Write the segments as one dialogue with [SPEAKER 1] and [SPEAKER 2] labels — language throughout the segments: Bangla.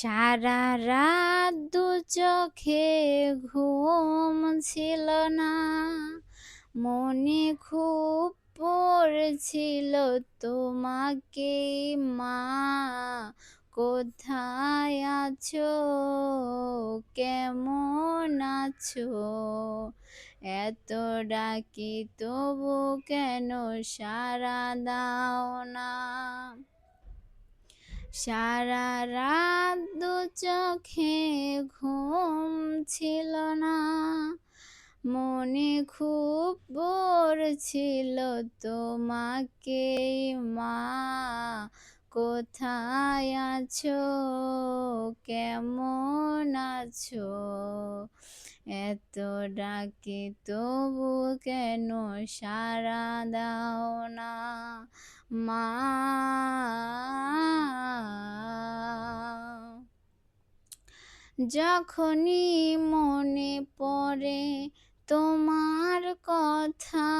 [SPEAKER 1] সারা রাত দু চোখে ঘুম ছিল না, মনে খুব পড়ছিল তোমাকে মা। কোথায় আছো, কেমন আছো, এত ডাকি তবু কেন সাড়া দাও না। সারা রাত দু চোখে ঘুম ছিল না, মনে খুব পড়ছিল তোমাকে মা। কোথায় আছো, কেমন আছো, এত ডাকি তবু কেন সাড়া দাও না মা। যখনই মনে পড়ে তোমার কথা,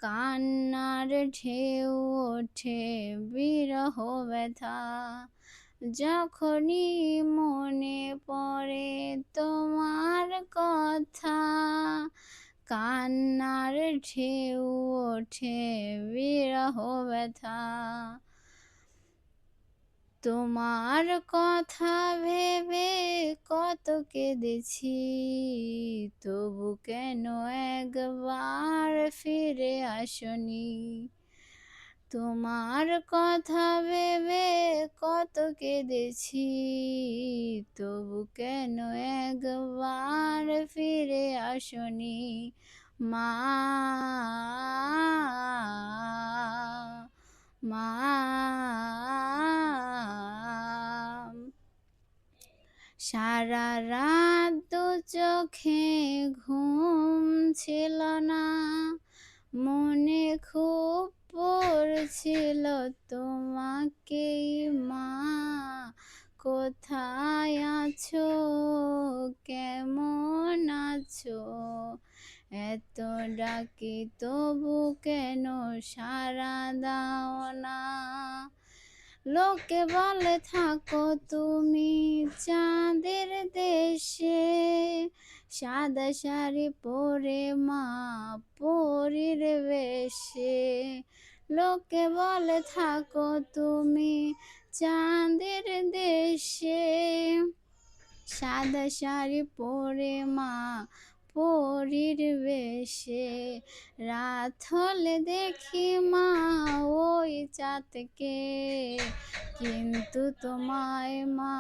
[SPEAKER 1] কান্নার ঢেউ ওঠে বিরহ ব্যথা। যখনই মনে পড়ে তোমার কথা, কান্নার ঢেউ ওঠে বিরহ ব্যথা। তোমার কথা ভেবে কত কেঁদেছি, তবু কেন একবার ফিরে আসনি। তোমার কথা ভেবে কত কেঁদেছি, তবু কেন একবার ফিরে আসনি মা। মা, সারা রাত দু চোখে ঘুম ছিল না, মনে খুব পড়ছিল তোমাকে মা। কোথায় আছো, কেমন আছো, এত ডাকি তবু কেন সাড়া দাও না। লোকে বলে থাকো তুমি চাঁদের দেশে, সাদা শাড়ি পরে মা পরীর বেশে। লোকে বলে থাকো তুমি চাঁদের দেশে, সাদা শাড়ি পরে মা পরীর বেশে। রাত হলে দেখি মা ওই চাঁদকে, কিন্তু তোমায় মা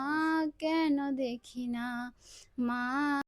[SPEAKER 1] কেন দেখি না মা।